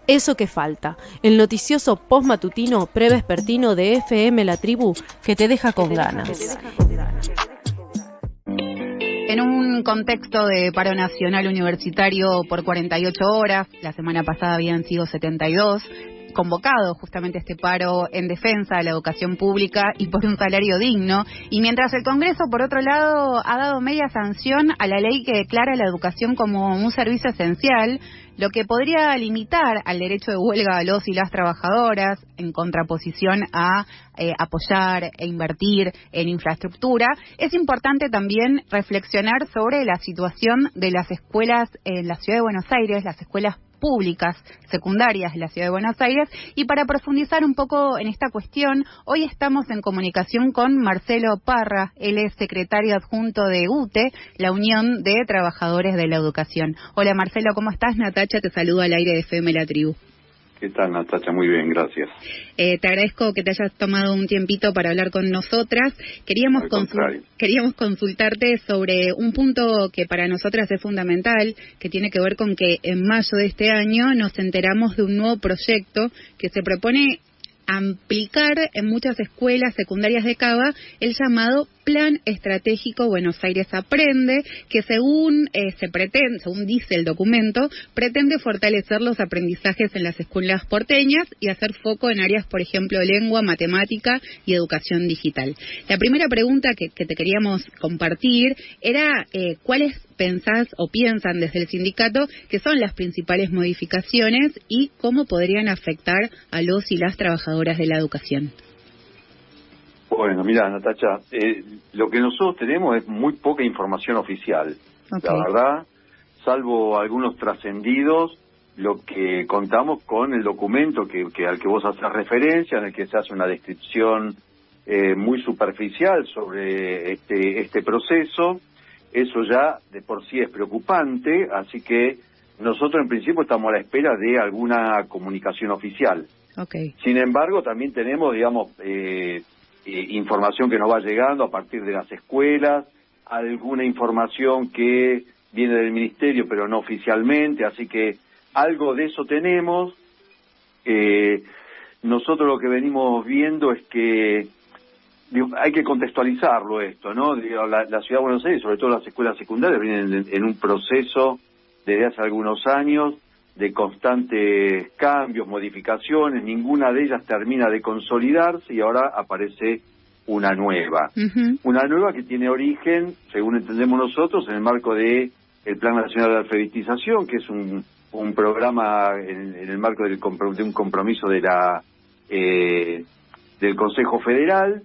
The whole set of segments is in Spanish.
Eso que falta, el noticioso postmatutino prevespertino de FM La Tribu que te deja con ganas. En un contexto de paro nacional universitario por 48 horas, la semana pasada habían sido 72, convocado justamente este paro en defensa de la educación pública y por un salario digno, y mientras el Congreso, por otro lado, ha dado media sanción a la ley que declara la educación como un servicio esencial, lo que podría limitar al derecho de huelga a los y las trabajadoras, en contraposición a apoyar e invertir en infraestructura. Es importante también reflexionar sobre la situación de las escuelas en la Ciudad de Buenos Aires, las escuelas públicas secundarias de la Ciudad de Buenos Aires, y para profundizar un poco en esta cuestión, hoy estamos en comunicación con Marcelo Parra. Él es secretario adjunto de UTE, la Unión de Trabajadores de la Educación. Hola Marcelo, ¿cómo estás? Natacha te saluda al aire de FM La Tribu. ¿Qué tal, Natacha? Muy bien, gracias. Te agradezco que te hayas tomado un tiempito para hablar con nosotras. Queríamos consultarte sobre un punto que para nosotras es fundamental, que tiene que ver con que en mayo de este año nos enteramos de un nuevo proyecto que se propone aplicar en muchas escuelas secundarias de Cava el llamado Plan Estratégico Buenos Aires Aprende, que según dice el documento, pretende fortalecer los aprendizajes en las escuelas porteñas y hacer foco en áreas, por ejemplo, lengua, matemática y educación digital. La primera pregunta que te queríamos compartir era ¿cuáles pensás o piensan desde el sindicato que son las principales modificaciones y cómo podrían afectar a los y las trabajadoras de la educación? Bueno, mira, Natacha, lo que nosotros tenemos es muy poca información oficial. Okay. La verdad, salvo algunos trascendidos, lo que contamos con el documento al que vos haces referencia, en el que se hace una descripción muy superficial sobre este proceso. Eso ya de por sí es preocupante, así que nosotros en principio estamos a la espera de alguna comunicación oficial. Okay. Sin embargo, también tenemos, digamos, información que nos va llegando a partir de las escuelas, alguna información que viene del ministerio pero no oficialmente, así que algo de eso tenemos. Nosotros lo que venimos viendo es que hay que contextualizarlo esto, ¿no? La Ciudad de Buenos Aires, sobre todo las escuelas secundarias, vienen en un proceso desde hace algunos años de constantes cambios, modificaciones, ninguna de ellas termina de consolidarse y ahora aparece una nueva. Uh-huh. Una nueva que tiene origen, según entendemos nosotros, en el marco de el Plan Nacional de Alfabetización, que es un programa en el marco de un compromiso de del Consejo Federal,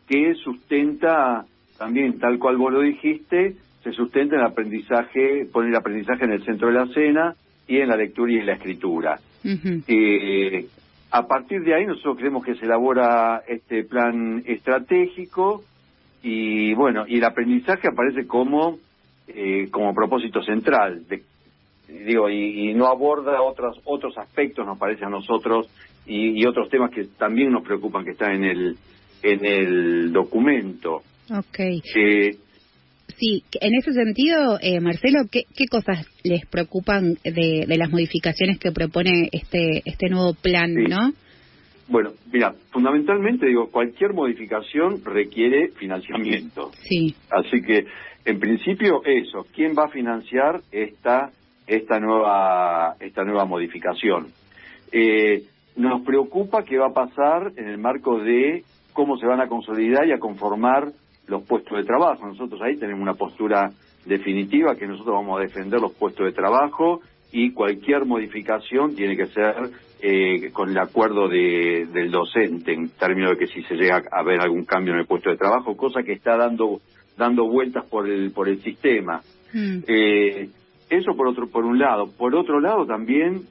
que sustenta también, tal cual vos lo dijiste, se sustenta en el aprendizaje, pone el aprendizaje en el centro de la escena y en la lectura y en la escritura. Uh-huh. A partir de ahí nosotros creemos que se elabora este plan estratégico y bueno, y el aprendizaje aparece como propósito central, y no aborda otros aspectos, nos parece a nosotros, y otros temas que también nos preocupan que están en el documento. Okay. Sí, en ese sentido, Marcelo, ¿qué cosas les preocupan de las modificaciones que propone este nuevo plan, sí, no? Bueno, mira, fundamentalmente cualquier modificación requiere financiamiento. Sí. Así que, en principio, eso, ¿quién va a financiar esta nueva modificación? Nos preocupa qué va a pasar en el marco de cómo se van a consolidar y a conformar los puestos de trabajo. Nosotros ahí tenemos una postura definitiva que nosotros vamos a defender los puestos de trabajo y cualquier modificación tiene que ser con el acuerdo del docente, en términos de que si se llega a ver algún cambio en el puesto de trabajo, cosa que está dando vueltas por el sistema. Eso por un lado. Por otro lado también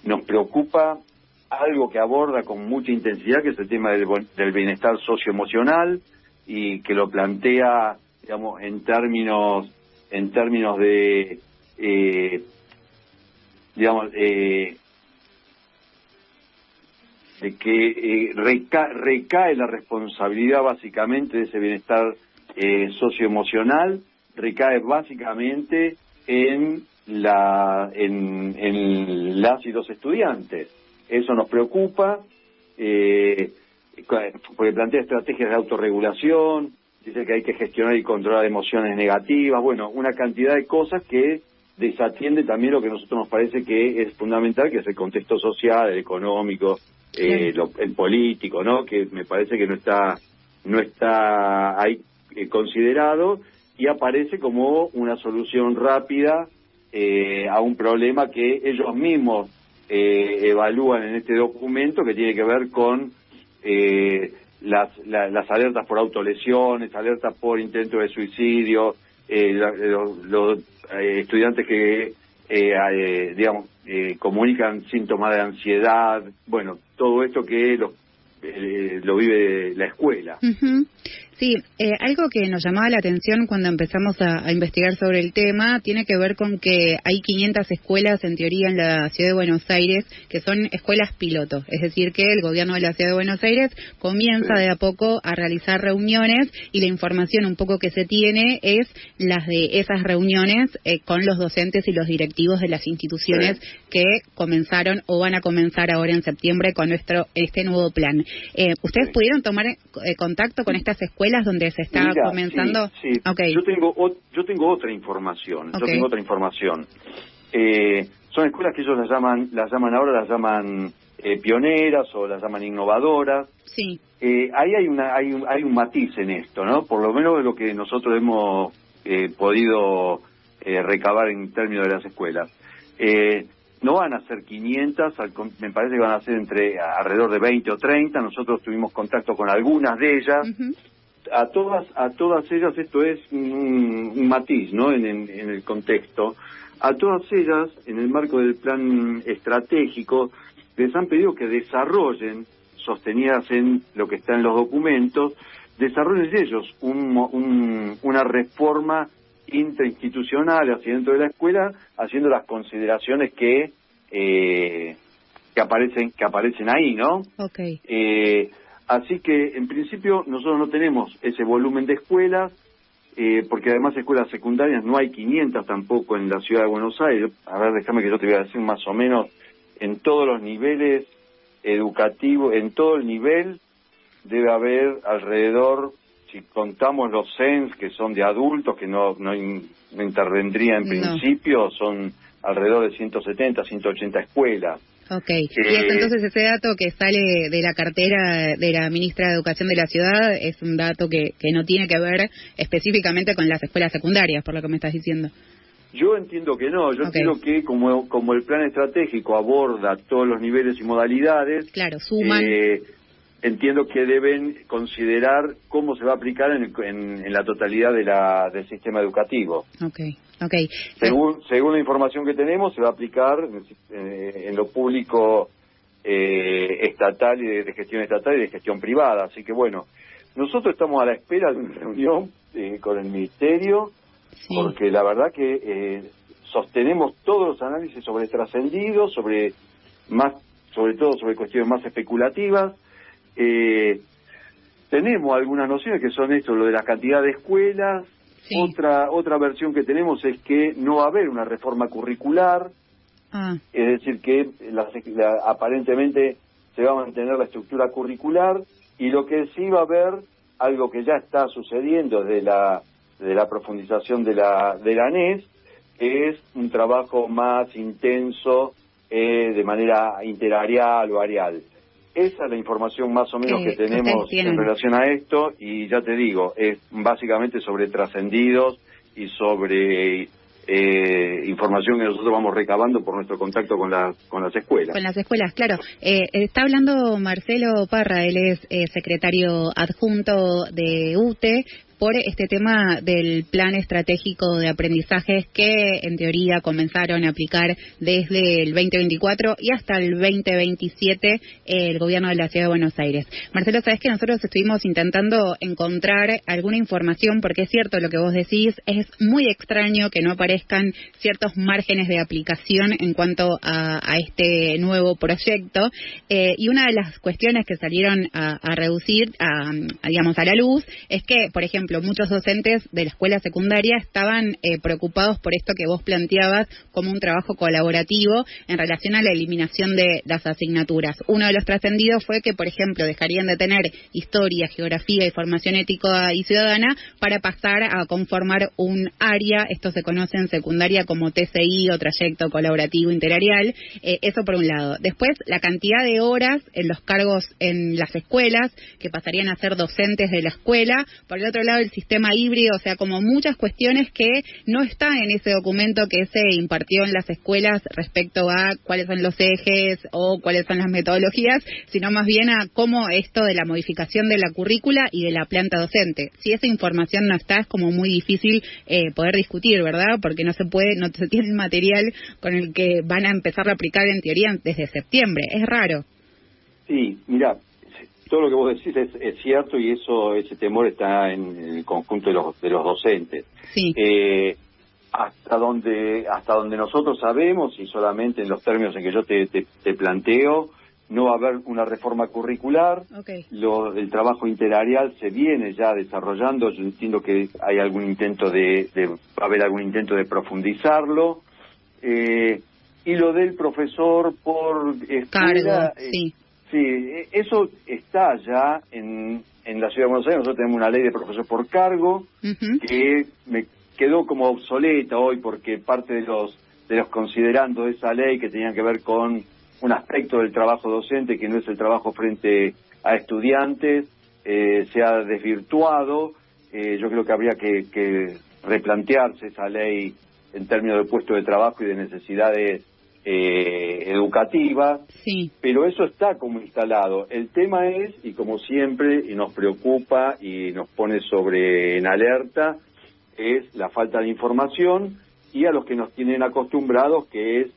nos preocupa algo que aborda con mucha intensidad, que es el tema del bienestar socioemocional, y que lo plantea, digamos, en términos de, de que recae la responsabilidad básicamente de ese bienestar socioemocional, recae básicamente en en las y los estudiantes. Eso nos preocupa, porque plantea estrategias de autorregulación, dice que hay que gestionar y controlar emociones negativas, bueno, una cantidad de cosas que desatiende también lo que a nosotros nos parece que es fundamental, que es el contexto social, el económico, el político, ¿no? Que me parece que no está ahí considerado, y aparece como una solución rápida a un problema que ellos mismos evalúan en este documento, que tiene que ver con las alertas por autolesiones, alertas por intento de suicidio, los estudiantes que comunican síntomas de ansiedad, bueno, todo esto que lo vive la escuela. Uh-huh. Sí, algo que nos llamaba la atención cuando empezamos a investigar sobre el tema tiene que ver con que hay 500 escuelas en teoría en la Ciudad de Buenos Aires que son escuelas piloto, es decir que el gobierno de la Ciudad de Buenos Aires comienza de a poco a realizar reuniones y la información un poco que se tiene es las de esas reuniones con los docentes y los directivos de las instituciones que comenzaron o van a comenzar ahora en septiembre con este nuevo plan. ¿Ustedes pudieron tomar contacto con estas escuelas donde se está comenzando? Sí. Okay. Yo tengo otra información. Okay. Yo tengo otra información. Son escuelas que ellos las llaman pioneras o las llaman innovadoras. Sí. Ahí hay un matiz en esto, ¿no? Por lo menos de lo que nosotros hemos podido recabar en términos de las escuelas. No van a ser 500, me parece que van a ser alrededor de 20 o 30. Nosotros tuvimos contacto con algunas de ellas. Uh-huh. A todas ellas, esto es un matiz, ¿no? En el contexto. A todas ellas, en el marco del plan estratégico, les han pedido que desarrollen, sostenidas en lo que está en los documentos, desarrollen ellos una reforma interinstitucional hacia dentro de la escuela, haciendo las consideraciones que aparecen ahí, ¿no? Okay. Así que, en principio, nosotros no tenemos ese volumen de escuelas, porque además escuelas secundarias no hay 500 tampoco en la Ciudad de Buenos Aires. A ver, déjame que yo te voy a decir más o menos, en todos los niveles educativos, en todo el nivel, debe haber alrededor, si contamos los CENS, que son de adultos, que no intervendría en principio, son alrededor de 170, 180 escuelas. Okay. Y es entonces ese dato que sale de la cartera de la ministra de Educación de la ciudad es un dato que no tiene que ver específicamente con las escuelas secundarias, por lo que me estás diciendo. Yo entiendo que no, entiendo que como el plan estratégico aborda todos los niveles y modalidades, claro, suman. Entiendo que deben considerar cómo se va a aplicar en la totalidad del sistema educativo. Okay. Según la información que tenemos, se va a aplicar en lo público estatal y de gestión estatal y de gestión privada. Así que bueno, nosotros estamos a la espera de una reunión con el Ministerio, porque la verdad que sostenemos todos los análisis sobre trascendidos, sobre todo sobre cuestiones más especulativas. Tenemos algunas nociones que son esto, lo de la cantidad de escuelas. Sí. Otra versión que tenemos es que no va a haber una reforma curricular, es decir que aparentemente se va a mantener la estructura curricular, y lo que sí va a haber, algo que ya está sucediendo desde la profundización de la ANES, es un trabajo más intenso de manera interarial o arial. Esa es la información más o menos que tenemos en relación a esto, y ya te digo, es básicamente sobre trascendidos y sobre información que nosotros vamos recabando por nuestro contacto con las escuelas. Con las escuelas, claro. Está hablando Marcelo Parra, él es secretario adjunto de UTE, por este tema del plan estratégico de aprendizajes que en teoría comenzaron a aplicar desde el 2024 y hasta el 2027 el gobierno de la Ciudad de Buenos Aires. Marcelo, sabes que nosotros estuvimos intentando encontrar alguna información, porque es cierto lo que vos decís, es muy extraño que no aparezcan ciertos márgenes de aplicación en cuanto a este nuevo proyecto, y una de las cuestiones que salieron a reducir, digamos, a la luz, es que, por ejemplo, ejemplo, muchos docentes de la escuela secundaria estaban preocupados por esto que vos planteabas como un trabajo colaborativo en relación a la eliminación de las asignaturas. Uno de los trascendidos fue que, por ejemplo, dejarían de tener historia, geografía y formación ética y ciudadana para pasar a conformar un área, esto se conoce en secundaria como TCI o trayecto colaborativo interarial, eso por un lado. Después, la cantidad de horas en los cargos en las escuelas, que pasarían a ser docentes de la escuela. Por el otro lado, el sistema híbrido, o sea, como muchas cuestiones que no están en ese documento que se impartió en las escuelas respecto a cuáles son los ejes o cuáles son las metodologías, sino más bien a cómo esto de la modificación de la currícula y de la planta docente. Si esa información no está, es como muy difícil poder discutir, ¿verdad? Porque no se tiene el material con el que van a empezar a aplicar en teoría desde septiembre. Es raro. Sí, mira, todo lo que vos decís es cierto y ese temor está en el conjunto de los docentes. Sí. Hasta donde nosotros sabemos, y solamente en los términos en que yo te planteo, no va a haber una reforma curricular. Okay. El trabajo interarial se viene ya desarrollando. Yo entiendo que hay va a haber algún intento de profundizarlo. Y lo del profesor por escuela, cargo, sí. Sí, eso está ya en la Ciudad de Buenos Aires. Nosotros tenemos una ley de profesor por cargo que me quedó como obsoleta hoy porque parte de los considerandos de esa ley que tenían que ver con un aspecto del trabajo docente que no es el trabajo frente a estudiantes, se ha desvirtuado. Yo creo que habría que replantearse esa ley en términos de puesto de trabajo y de necesidades educativas, sí. Pero eso está como instalado. El tema es, y como siempre, y nos preocupa y nos pone en alerta, es la falta de información y a los que nos tienen acostumbrados, que es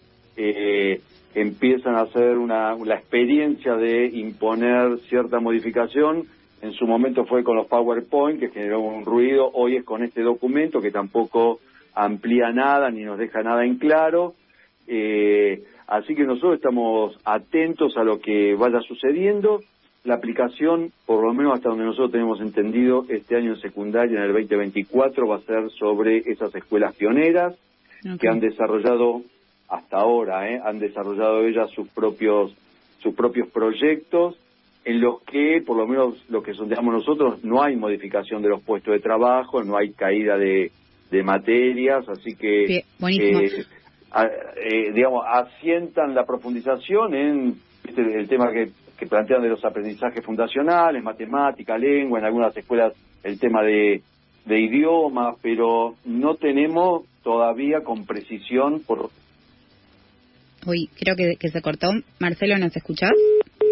empiezan a hacer la experiencia de imponer cierta modificación. En su momento fue con los PowerPoint, que generó un ruido. Hoy es con este documento que tampoco amplía nada ni nos deja nada en claro. Así que nosotros estamos atentos a lo que vaya sucediendo. La aplicación, por lo menos hasta donde nosotros tenemos entendido, este año en secundaria, en el 2024, va a ser sobre esas escuelas pioneras, okay, que han desarrollado hasta ahora, han desarrollado ellas sus propios proyectos, en los que, por lo menos lo que sondeamos nosotros, no hay modificación de los puestos de trabajo, no hay caída de materias, así que bien, buenísimo. Digamos, asientan la profundización en el tema que plantean de los aprendizajes fundacionales, matemática, lengua, en algunas escuelas el tema de idiomas, pero no tenemos todavía con precisión Uy, creo que se cortó. Marcelo, ¿nos escuchás?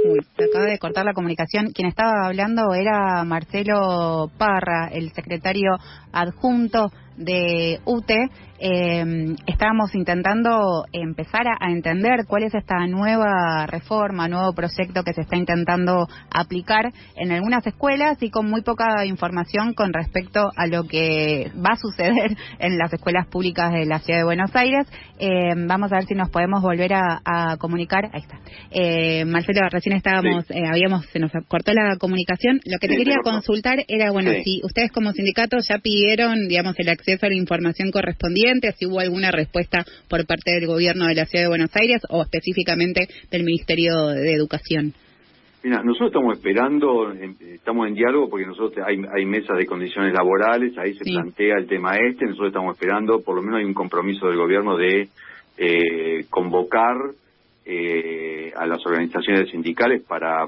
Uy, se acaba de cortar la comunicación. Quien estaba hablando era Marcelo Parra, el secretario adjunto de UTE. Estábamos intentando empezar a entender cuál es esta nueva reforma, nuevo proyecto que se está intentando aplicar en algunas escuelas y con muy poca información con respecto a lo que va a suceder en las escuelas públicas de la Ciudad de Buenos Aires. Vamos a ver si nos podemos volver a comunicar. Ahí está. Marcelo, recién estábamos, sí, se nos cortó la comunicación. Lo que te quería consultar era, bueno, sí, si ustedes como sindicato ya pidieron, digamos, el acceso a la información correspondiente, si hubo alguna respuesta por parte del gobierno de la Ciudad de Buenos Aires o específicamente del Ministerio de Educación. Mira, nosotros estamos esperando, estamos en diálogo porque nosotros hay mesas de condiciones laborales, ahí se plantea el tema nosotros estamos esperando, por lo menos hay un compromiso del gobierno de convocar a las organizaciones sindicales para,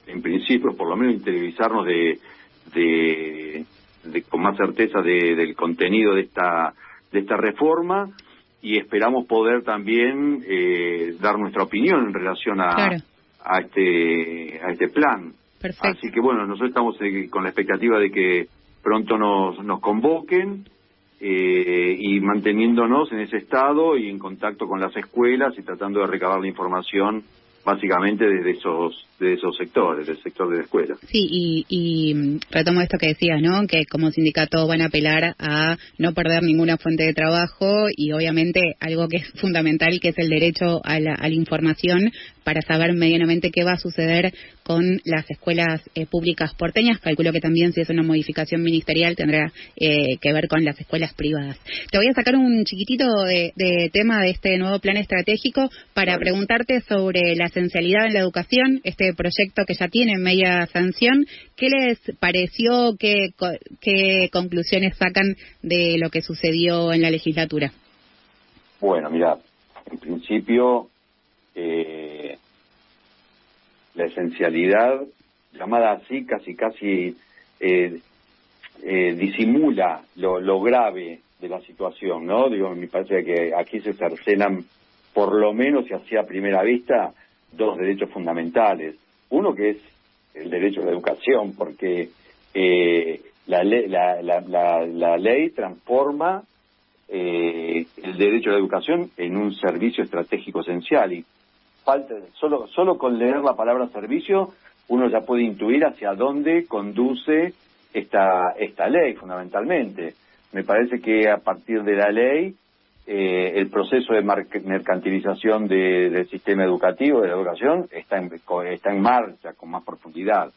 en principio, por lo menos interiorizarnos con más certeza del contenido de esta reforma, y esperamos poder también dar nuestra opinión en relación a este plan. Perfecto. Así que bueno, nosotros estamos con la expectativa de que pronto nos convoquen y manteniéndonos en ese estado y en contacto con las escuelas y tratando de recabar la información básicamente desde esos sectores, del sector de la escuela. Sí, y retomo esto que decías, ¿no? Que como sindicato van a apelar a no perder ninguna fuente de trabajo y obviamente algo que es fundamental, que es el derecho a la información para saber medianamente qué va a suceder con las escuelas públicas porteñas. Calculo que también, si es una modificación ministerial, tendrá que ver con las escuelas privadas. Te voy a sacar un chiquitito de tema de este nuevo plan estratégico para preguntarte sobre la esencialidad en la educación, este proyecto que ya tiene media sanción. ¿Qué les pareció? ¿Qué conclusiones sacan de lo que sucedió en la legislatura? Bueno, mira, en principio la esencialidad, llamada así, casi disimula lo grave de la situación, ¿no? Digo, me parece que aquí se cercenan, por lo menos y así a primera vista, dos derechos fundamentales. Uno que es el derecho a la educación, porque la ley transforma el derecho a la educación en un servicio estratégico esencial, y solo con leer la palabra servicio uno ya puede intuir hacia dónde conduce esta ley, fundamentalmente. Me parece que a partir de la ley el proceso de mercantilización del sistema educativo, de la educación, está en marcha con más profundidad.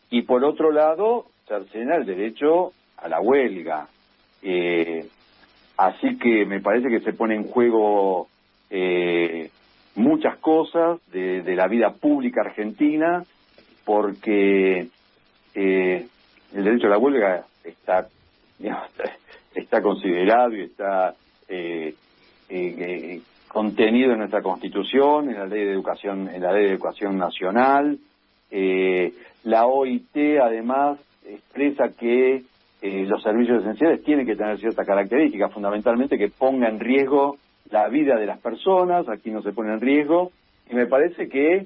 Y por otro lado, cercena el derecho a la huelga. Así que me parece que se pone en juego muchas cosas de la vida pública argentina, porque el derecho a la huelga está considerado y está contenido en nuestra Constitución, en la Ley de Educación Nacional. La OIT además expresa que los servicios esenciales tienen que tener ciertas características, fundamentalmente que ponga en riesgo la vida de las personas. Aquí no se pone en riesgo, y me parece que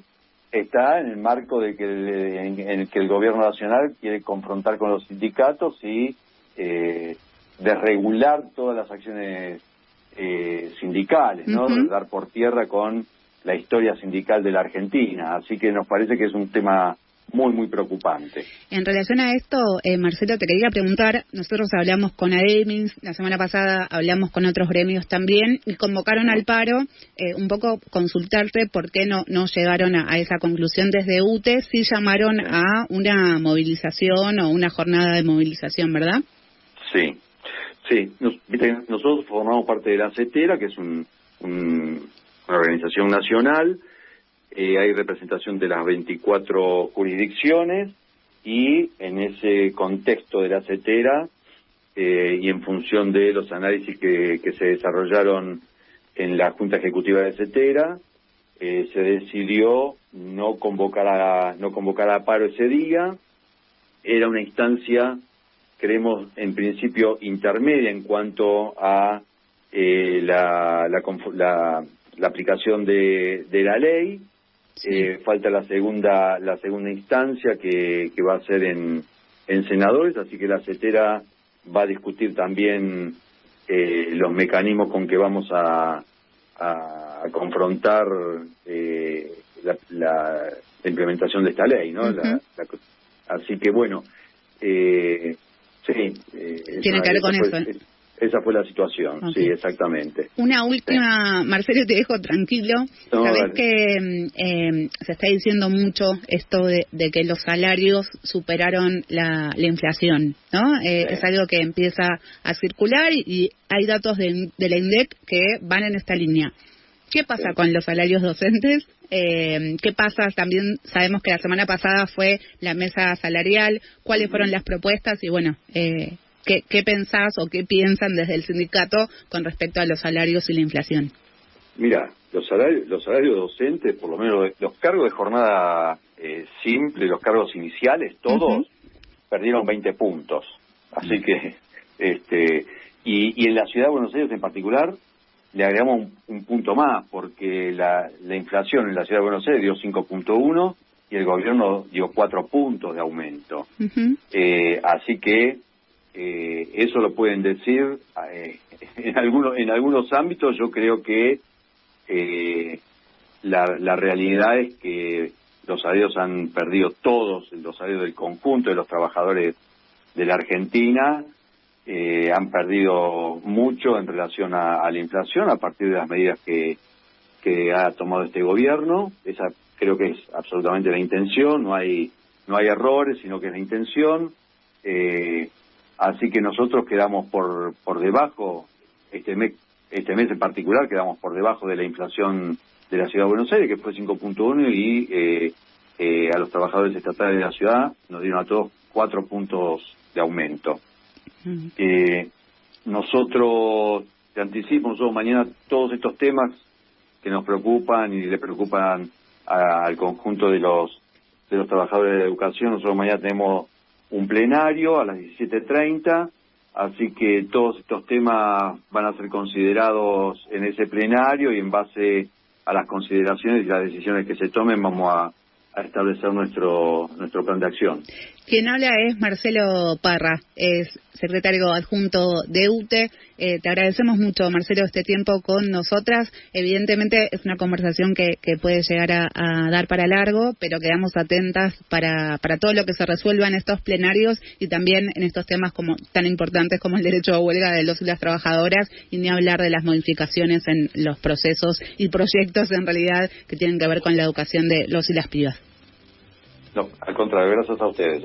está en el marco de en el que el gobierno nacional quiere confrontar con los sindicatos y desregular todas las acciones sindicales, ¿no? Uh-huh. Dar por tierra con la historia sindical de la Argentina. Así que nos parece que es un tema muy preocupante. En relación a esto, Marcelo, te quería preguntar, nosotros hablamos con ADEMIS, la semana pasada hablamos con otros gremios también, y convocaron al paro, un poco consultarte por qué no llegaron a esa conclusión desde UTE, sí llamaron a una movilización o una jornada de movilización, ¿verdad? Sí. Nosotros formamos parte de la CETERA, que es una organización nacional. Hay representación de las 24 jurisdicciones, y en ese contexto de la CETERA y en función de los análisis que se desarrollaron en la Junta Ejecutiva de CETERA, se decidió no convocar a paro ese día. Era una instancia, creemos, en principio intermedia en cuanto a la aplicación de la ley. Falta la segunda instancia que va a ser en senadores, así que la CETERA va a discutir también los mecanismos con que vamos a confrontar la implementación de esta ley, ¿no? Uh-huh. Así que bueno, tiene que ver con eso. Esa fue la situación, okay. Sí, exactamente. Una última, Marcelo, te dejo tranquilo. No, Sabés vale. Que se está diciendo mucho esto de que los salarios superaron la inflación, ¿no? Sí. Es algo que empieza a circular y hay datos de la INDEC que van en esta línea. ¿Qué pasa con los salarios docentes? ¿Qué pasa? También sabemos que la semana pasada fue la mesa salarial. ¿Cuáles fueron las propuestas? Y bueno, ¿qué pensás o qué piensan desde el sindicato con respecto a los salarios y la inflación? Mira, los salarios docentes, por lo menos los cargos de jornada simple, los cargos iniciales, todos perdieron 20 puntos. Así que, y en la Ciudad de Buenos Aires en particular, le agregamos un punto más, porque la inflación en la Ciudad de Buenos Aires dio 5.1 y el gobierno dio 4 puntos de aumento. Así que eso lo pueden decir en algunos ámbitos. Yo creo que la realidad es que los salarios han perdido todos, los salarios del conjunto de los trabajadores de la Argentina han perdido mucho en relación a la inflación a partir de las medidas que que ha tomado este gobierno. Esa creo que es absolutamente la intención, no hay errores, sino que es la intención. Así que nosotros quedamos por debajo, este mes en particular quedamos por debajo de la inflación de la Ciudad de Buenos Aires, que fue 5.1, y a los trabajadores estatales de la ciudad nos dieron a todos 4 puntos de aumento. Nosotros, te anticipo, nosotros mañana todos estos temas que nos preocupan y le preocupan al conjunto de los trabajadores de la educación, nosotros mañana tenemos un plenario a las 17:30, así que todos estos temas van a ser considerados en ese plenario, y en base a las consideraciones y las decisiones que se tomen vamos a establecer nuestro plan de acción. Quien habla es Marcelo Parra, es secretario adjunto de UTE. Te agradecemos mucho, Marcelo, este tiempo con nosotras. Evidentemente es una conversación que puede llegar a dar para largo, pero quedamos atentas para todo lo que se resuelva en estos plenarios y también en estos temas tan importantes como el derecho a huelga de los y las trabajadoras, y ni hablar de las modificaciones en los procesos y proyectos en realidad que tienen que ver con la educación de los y las pibas. No, al contrario, gracias a ustedes.